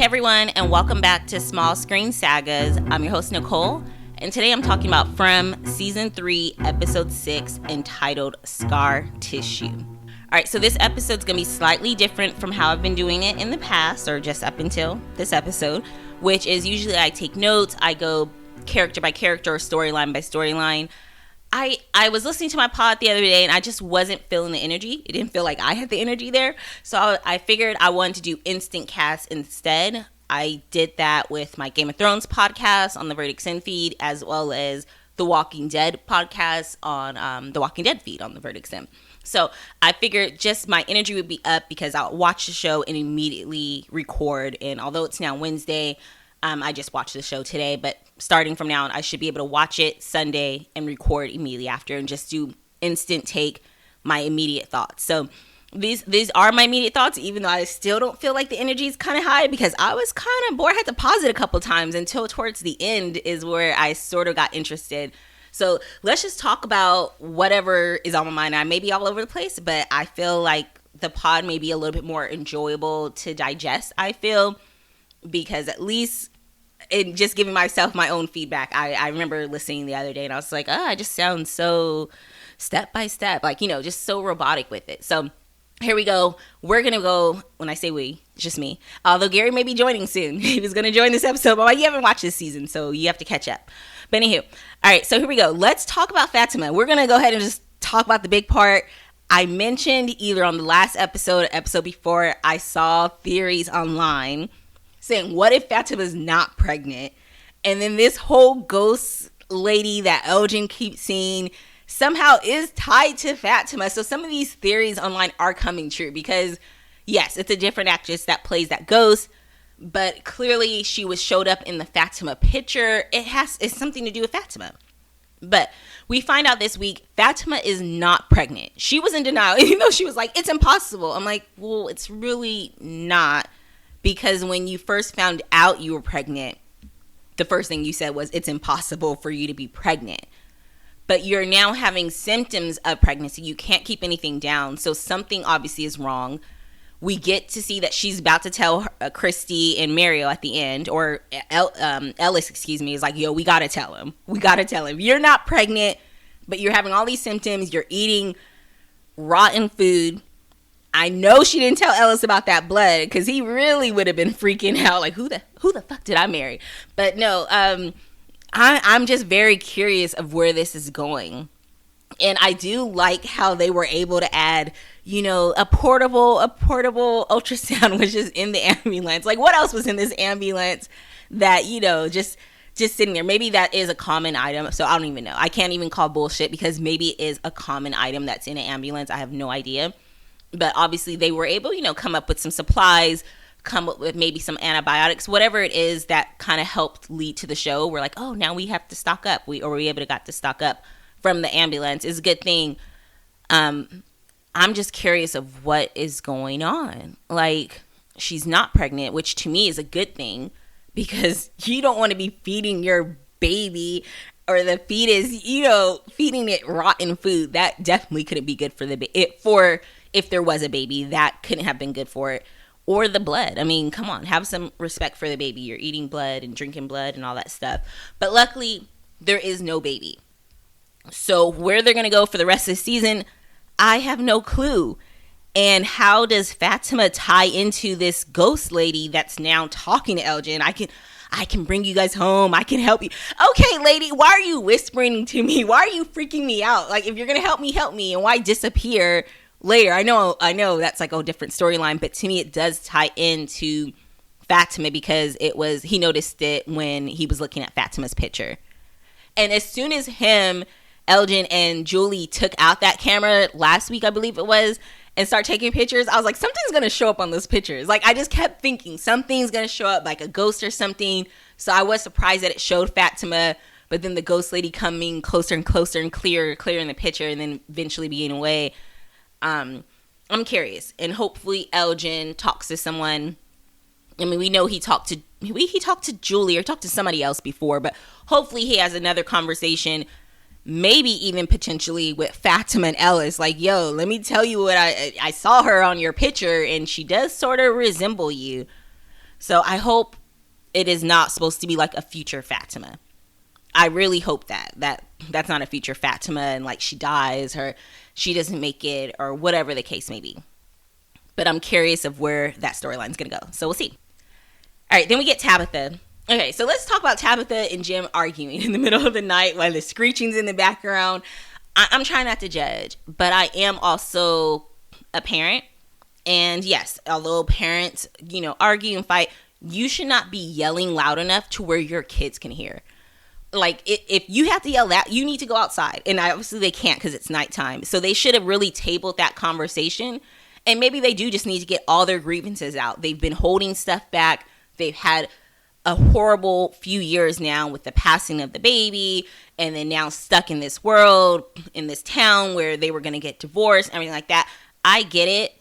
everyone, and welcome back to Small Screen Sagas. I'm your host, Nicole, and today I'm talking about From Season 3, Episode 6, entitled Scar Tissue. Alright, so this episode's going to be slightly different from how I've been doing it in the past, or just up until this episode, which is usually I take notes, I go character by character or storyline by storyline. I was listening to my pod the other day and I just wasn't feeling the energy. It didn't feel like I had the energy there. So I figured I wanted to do instant cast instead. I did that with my Game of Thrones podcast on the Verdict Sin feed, as well as the Walking Dead podcast on the Walking Dead feed on the Verdict Sin. So I figured just my energy would be up because I'll watch the show and immediately record. And although it's now Wednesday, I just watched the show today, but starting from now on, I should be able to watch it Sunday and record immediately after and just do instant take my immediate thoughts. So these are my immediate thoughts, even though I still don't feel like the energy is kind of high because I was kind of bored. I had to pause it a couple times until towards the end is where I sort of got interested. So let's just talk about whatever is on my mind. I may be all over the place, but I feel like the pod may be a little bit more enjoyable to digest, I feel, because at least in just giving myself my own feedback, I remember listening the other day and I was like, I just sound so step by step, like, just so robotic with it. So here we go. We're going to go, when I say we, it's just me. Although Gary may be joining soon. He was going to join this episode, but you haven't watched this season, so you have to catch up. But anywho, all right, so here we go. Let's talk about Fatima. We're going to go ahead and just talk about the big part. I mentioned either on the last episode or episode before, I saw theories online saying, what if Fatima's not pregnant? And then this whole ghost lady that Elgin keeps seeing somehow is tied to Fatima. So some of these theories online are coming true because, yes, it's a different actress that plays that ghost, but clearly she was showed up in the Fatima picture. It's something to do with Fatima. But we find out this week, Fatima is not pregnant. She was in denial, even though she was like, it's impossible. I'm like, well, it's really not. Because when you first found out you were pregnant, the first thing you said was it's impossible for you to be pregnant. But you're now having symptoms of pregnancy. You can't keep anything down. So something obviously is wrong. We get to see that she's about to tell Christy and Mario at the end, or Ellis, is like, yo, we got to tell him. We got to tell him. You're not pregnant, but you're having all these symptoms. You're eating rotten food. I know she didn't tell Ellis about that blood because he really would have been freaking out. Like, who the fuck did I marry? But no, I'm just very curious of where this is going. And I do like how they were able to add, a portable ultrasound was just in the ambulance. Like, what else was in this ambulance that, just sitting there? Maybe that is a common item. So I don't even know. I can't even call bullshit because maybe it is a common item that's in an ambulance. I have no idea. But obviously they were able, come up with some supplies, come up with maybe some antibiotics, whatever it is that kind of helped lead to the show. We're like, oh, now we have to stock up. We got to stock up from the ambulance. Is a good thing. I'm just curious of what is going on. Like, she's not pregnant, which to me is a good thing because you don't want to be feeding your baby or the fetus, feeding it rotten food. That definitely couldn't be good for if there was a baby, that couldn't have been good for it. Or the blood. I mean, come on, have some respect for the baby. You're eating blood and drinking blood and all that stuff. But luckily, there is no baby. So where they're going to go for the rest of the season, I have no clue. And how does Fatima tie into this ghost lady that's now talking to Elgin? I can bring you guys home. I can help you. Okay, lady, why are you whispering to me? Why are you freaking me out? Like, if you're going to help me. And why disappear later? I know that's like a different storyline, but to me it does tie into Fatima because he noticed it when he was looking at Fatima's picture. And as soon as Elgin and Julie took out that camera last week, I believe it was, and start taking pictures, I was like, something's going to show up on those pictures. Like, I just kept thinking something's going to show up, like a ghost or something. So I was surprised that it showed Fatima, but then the ghost lady coming closer and closer and clearer in the picture and then eventually being away. I'm curious, and hopefully Elgin talks to someone. I mean, we know he talked to Julie or talked to somebody else before, but hopefully he has another conversation, maybe even potentially with Fatima and Ellis. Like, yo, let me tell you what I saw her on your picture, and she does sort of resemble you. So I hope it is not supposed to be like a future Fatima. I really hope that's not a future Fatima and like she dies or she doesn't make it or whatever the case may be. But I'm curious of where that storyline is going to go. So we'll see. All right, then we get Tabitha. Okay, so let's talk about Tabitha and Jim arguing in the middle of the night while the screeching's in the background. I'm trying not to judge, but I am also a parent. And yes, although parents, argue and fight, you should not be yelling loud enough to where your kids can hear. Like, if you have to yell that, you need to go outside. And obviously they can't because it's nighttime. So they should have really tabled that conversation. And maybe they do just need to get all their grievances out. They've been holding stuff back. They've had a horrible few years now with the passing of the baby. And then now stuck in this world, in this town where they were going to get divorced, everything like that. I get it.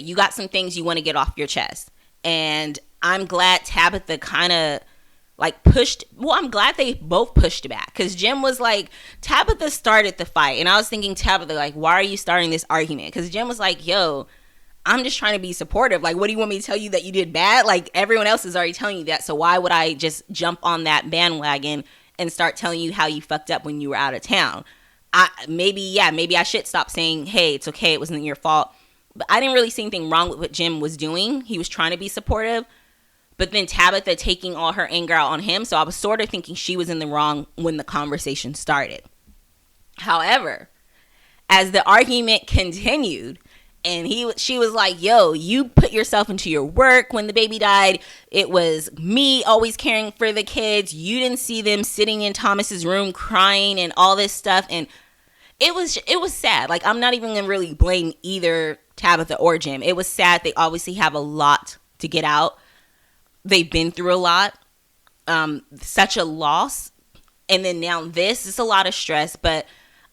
You got some things you want to get off your chest. And I'm glad Tabitha kind of I'm glad they both pushed back, because Jim was like, Tabitha started the fight, and I was thinking, Tabitha, like, why are you starting this argument? Because Jim was like, yo, I'm just trying to be supportive. Like, what do you want me to tell you, that you did bad? Like, everyone else is already telling you that, so why would I just jump on that bandwagon and start telling you how you fucked up when you were out of town? Maybe I should stop saying, hey, it's okay, it wasn't your fault. But I didn't really see anything wrong with what Jim was doing. He was trying to be supportive. But then Tabitha taking all her anger out on him. So I was sort of thinking she was in the wrong when the conversation started. However, as the argument continued, and she was like, yo, you put yourself into your work when the baby died. It was me always caring for the kids. You didn't see them sitting in Thomas's room crying and all this stuff. And it was sad. Like, I'm not even going to really blame either Tabitha or Jim. It was sad. They obviously have a lot to get out. They've been through a lot, such a loss. And then now it's a lot of stress. But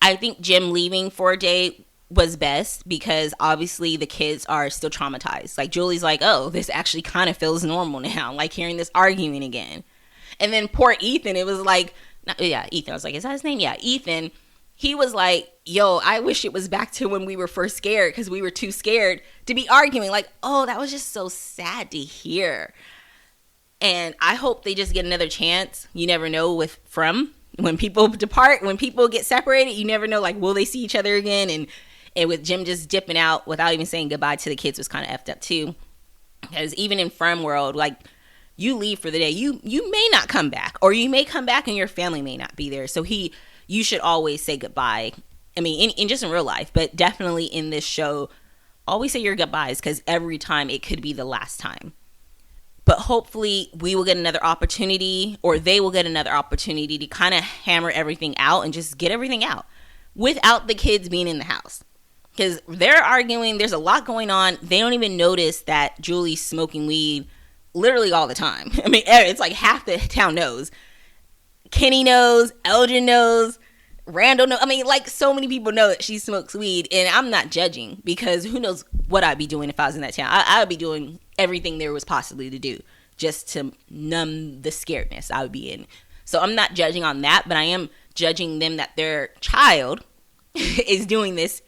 I think Jim leaving for a day was best, because obviously the kids are still traumatized. Like, Julie's like, oh, this actually kind of feels normal now. Like, hearing this arguing again. And then poor Ethan, it was like, Ethan. I was like, is that his name? Yeah, Ethan. He was like, yo, I wish it was back to when we were first scared, because we were too scared to be arguing. Like, oh, that was just so sad to hear. And I hope they just get another chance. You never know when people depart, when people get separated, you never know, like, will they see each other again? And with Jim just dipping out without even saying goodbye to the kids was kind of effed up too. Because even in From World, like, you leave for the day, you may not come back, or you may come back and your family may not be there. So you should always say goodbye. I mean, in just in real life, but definitely in this show, always say your goodbyes, because every time it could be the last time. But hopefully we will get another opportunity, or they will get another opportunity to kind of hammer everything out and just get everything out without the kids being in the house. Because they're arguing, there's a lot going on. They don't even notice that Julie's smoking weed literally all the time. I mean, it's like half the town knows. Kenny knows, Elgin knows, Randall knows. I mean, like, so many people know that she smokes weed, and I'm not judging, because who knows what I'd be doing if I was in that town. I would be doing everything there was possibly to do just to numb the scaredness I would be in. So I'm not judging on that, but I am judging them that their child is doing this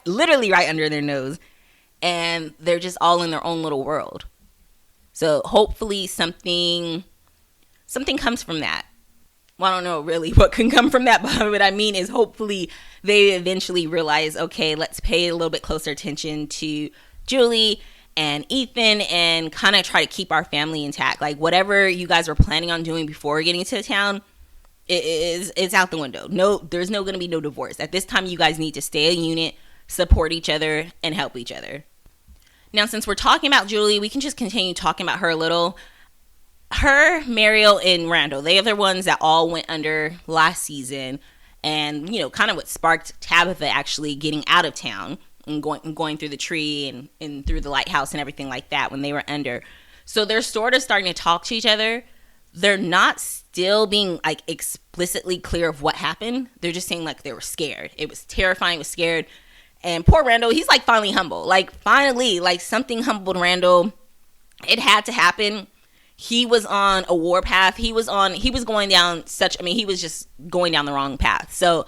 literally right under their nose, and they're just all in their own little world. So hopefully something comes from that. Well, I don't know really what can come from that, but what I mean is hopefully they eventually realize, okay, let's pay a little bit closer attention to Julie and Ethan and kind of try to keep our family intact. Like, whatever you guys were planning on doing before getting to the town, it's out the window. No, there's going to be no divorce. At this time, you guys need to stay a unit, support each other, and help each other. Now, since we're talking about Julie, we can just continue talking about her a little. Her, Mariel, and Randall, they are the ones that all went under last season, and, kind of what sparked Tabitha actually getting out of town and going through the tree and through the lighthouse and everything like that when they were under. So they're sort of starting to talk to each other. They're not still being, like, explicitly clear of what happened. They're just saying, like, they were scared. It was terrifying, was scared. And poor Randall, he's, like, finally humble. Like, finally, like, something humbled Randall. It had to happen. He was on a war path. He was going down he was just going down the wrong path. So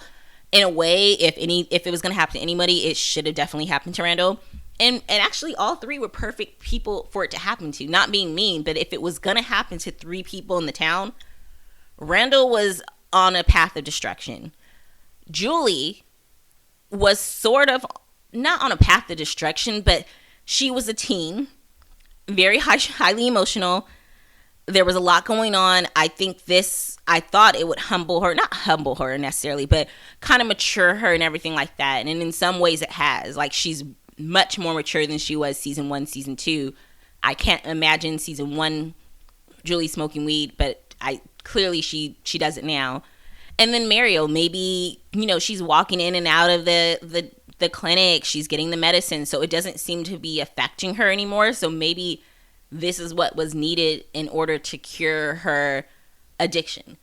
in a way, if it was going to happen to anybody, it should have definitely happened to Randall. And actually all three were perfect people for it to happen to. Not being mean, but if it was gonna happen to three people in the town, Randall was on a path of destruction. Julie was sort of not on a path of destruction, but she was a teen, very highly emotional. There was a lot going on. I thought it would not humble her necessarily, but kind of mature her and everything like that. And in some ways it has. Like, she's much more mature than she was season 1, season 2. I can't imagine season 1 Julie smoking weed, but clearly she does it now. And then Mariel, maybe, she's walking in and out of the clinic. She's getting the medicine, so it doesn't seem to be affecting her anymore. So maybe this is what was needed in order to cure her addiction.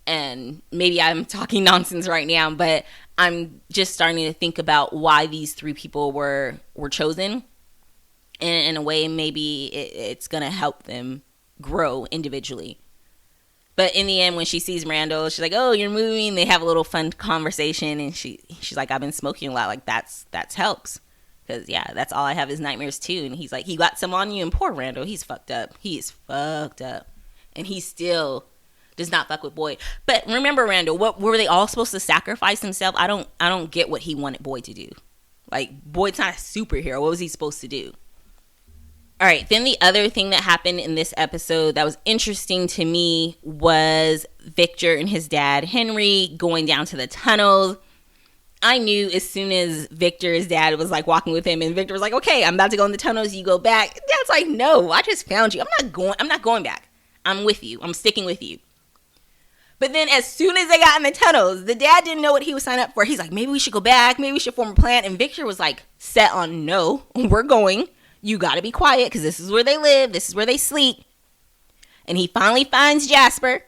And maybe I'm talking nonsense right now, but I'm just starting to think about why these three people were chosen. And in a way, maybe it's going to help them grow individually. But in the end, when she sees Randall, she's like, "Oh, you're moving." They have a little fun conversation, and she's like, "I've been smoking a lot. Like, that's helps." Because, yeah, that's all I have is nightmares, too. And he's like, "He got some on you." And poor Randall, he's fucked up. He is fucked up. And he still does not fuck with Boyd. But remember, Randall, what were they all supposed to sacrifice themselves? I don't get what he wanted Boyd to do. Like, Boyd's not a superhero. What was he supposed to do? All right, then the other thing that happened in this episode that was interesting to me was Victor and his dad, Henry, going down to the tunnels. I knew as soon as Victor's dad was like walking with him, and Victor was like, "Okay, I'm about to go in the tunnels, you go back." Dad's like, "No, I just found you. I'm not going back. I'm with you. I'm sticking with you." But then as soon as they got in the tunnels, the dad didn't know what he was signing up for. He's like, "Maybe we should go back. Maybe we should form a plan." And Victor was like set on, "No, we're going. You got to be quiet because this is where they live. This is where they sleep." And he finally finds Jasper.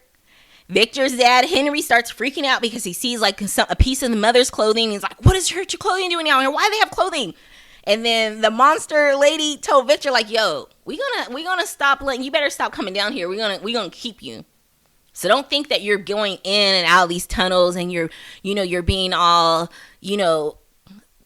Victor's dad, Henry, starts freaking out because he sees like a piece of the mother's clothing. He's like, "What is your clothing doing now? And why do they have clothing?" And then the monster lady told Victor, like, "Yo, we gonna stop letting you. Better stop coming down here. We gonna keep you. So don't think that you're going in and out of these tunnels and you're being all,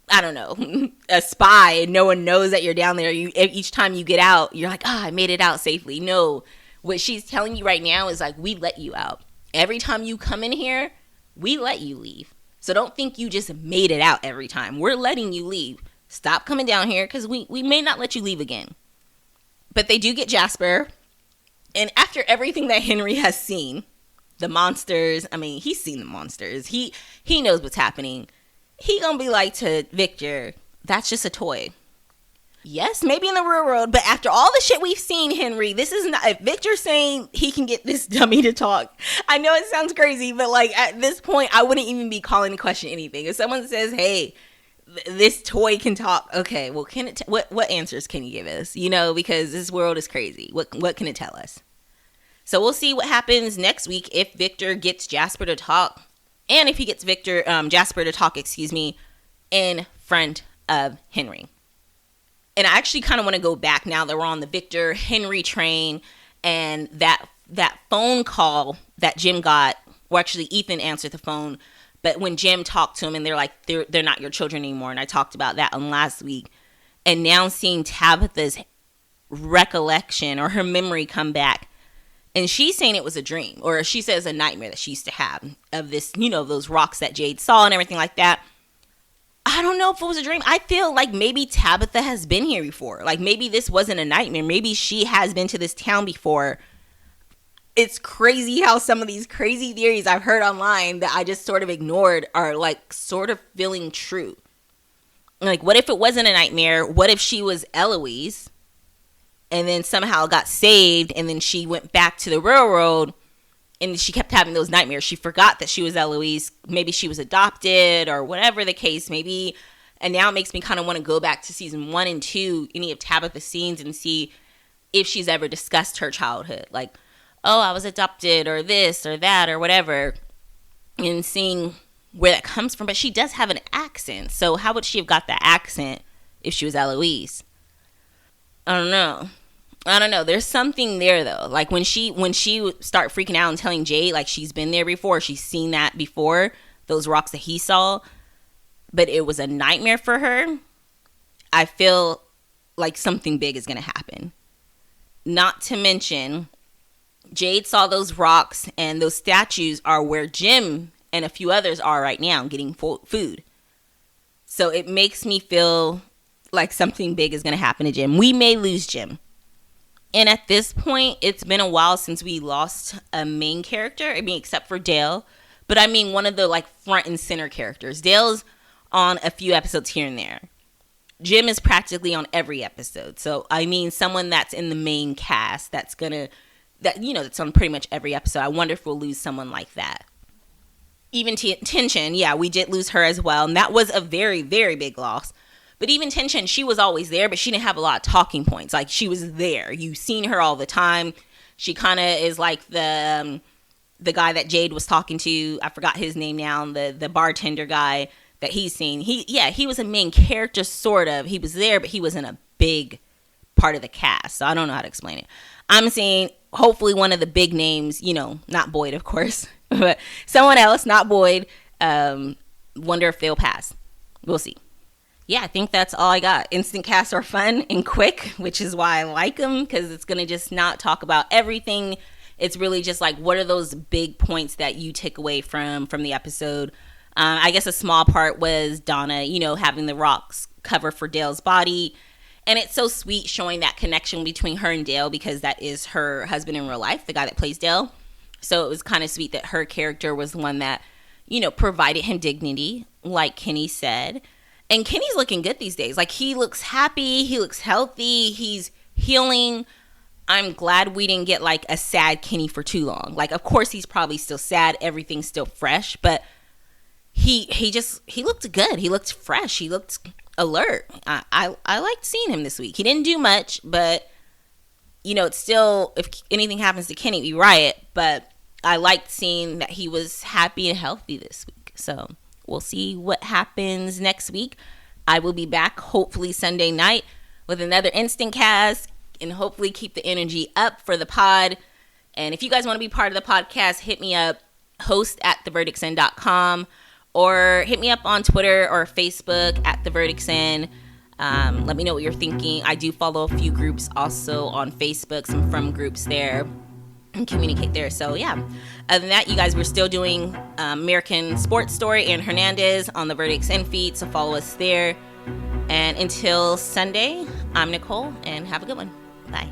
I don't know, a spy, and no one knows that you're down there. Each time you get out, you're like, I made it out safely." No, what she's telling you right now is like, we let you out. Every time you come in here, we let you leave. So don't think you just made it out every time. We're letting you leave. Stop coming down here because we may not let you leave again. But they do get Jasper. And after everything that Henry has seen, the monsters, he's seen the monsters. He knows what's happening. He gonna be like to Victor, "That's just a toy." Yes, maybe in the real world, but after all the shit we've seen, Henry, this is not, if Victor's saying he can get this dummy to talk, I know it sounds crazy, but like at this point, I wouldn't even be calling to question anything. If someone says, "Hey, this toy can talk," okay, well, can it, what answers can you give us? Because this world is crazy. What can it tell us? So we'll see what happens next week if Victor gets Jasper to talk, and if he gets Jasper to talk, in front of Henry. And I actually kind of want to go back now that we're on the Victor Henry train, and that phone call that Jim got, or actually Ethan answered the phone, but when Jim talked to him and they're like, they're not your children anymore, and I talked about that on last week, and now seeing Tabitha's recollection or her memory come back, and she's saying it was a dream, or she says a nightmare that she used to have of this, those rocks that Jade saw and everything like that. I don't know if it was a dream. I feel like maybe Tabitha has been here before. Like maybe this wasn't a nightmare. Maybe she has been to this town before. It's crazy how some of these crazy theories I've heard online that I just sort of ignored are like sort of feeling true. Like, what if it wasn't a nightmare? What if she was Eloise and then somehow got saved and then she went back to the railroad and she kept having those nightmares? She forgot that she was Eloise. Maybe she was adopted or whatever the case may be. And now it makes me kind of want to go back to season 1 and 2, any of Tabitha's scenes, and see if she's ever discussed her childhood. Like, "Oh, I was adopted," or this or that or whatever, and seeing where that comes from. But she does have an accent. So how would she have got that accent if she was Eloise? I don't know. There's something there though. Like when she start freaking out and telling Jade like she's been there before, she's seen that before, those rocks that he saw, but it was a nightmare for her. I feel like something big is going to happen. Not to mention, Jade saw those rocks, and those statues are where Jim and a few others are right now getting food. So it makes me feel like something big is going to happen to Jim. We may lose Jim. And at this point, it's been a while since we lost a main character. I mean, except for Dale. But I mean, one of the like front and center characters. Dale's on a few episodes here and there. Jim is practically on every episode. So, I mean, someone that's in the main cast that's on pretty much every episode. I wonder if we'll lose someone like that. Even Tension, yeah, we did lose her as well. And that was a very, very big loss. But even Tension, she was always there, but she didn't have a lot of talking points. Like, she was there. You've seen her all the time. She kind of is like the guy that Jade was talking to. I forgot his name now. The bartender guy that he's seen. He was a main character, sort of. He was there, but he wasn't a big part of the cast. So I don't know how to explain it. I'm saying hopefully one of the big names, not Boyd, of course, but someone else, not Boyd. Wonder if they'll pass. We'll see. Yeah, I think that's all I got. Instant casts are fun and quick, which is why I like them, because it's going to just not talk about everything. It's really just like, what are those big points that you take away from the episode? I guess a small part was Donna, having the rocks cover for Dale's body. And it's so sweet showing that connection between her and Dale, because that is her husband in real life, the guy that plays Dale. So it was kind of sweet that her character was the one that, provided him dignity, like Kenny said. And Kenny's looking good these days. Like, he looks happy. He looks healthy. He's healing. I'm glad we didn't get, like, a sad Kenny for too long. Like, of course, he's probably still sad. Everything's still fresh. But he looked good. He looked fresh. He looked alert. I liked seeing him this week. He didn't do much, but, it's still, if anything happens to Kenny, we riot. But I liked seeing that he was happy and healthy this week. So we'll see what happens next week. I will be back hopefully Sunday night with another instant cast, and hopefully keep the energy up for the pod. And if you guys want to be part of the podcast, hit me up, host@theverdictsend.com, or hit me up on Twitter or Facebook @theverdictsend. Let me know what you're thinking. I do follow a few groups also on Facebook, some from groups there, and communicate there. So yeah, other than that, you guys, we're still doing American Sports Story and Hernandez on the Verdicts End feed, so follow us there. And until Sunday, I'm Nicole, and have a good one. Bye.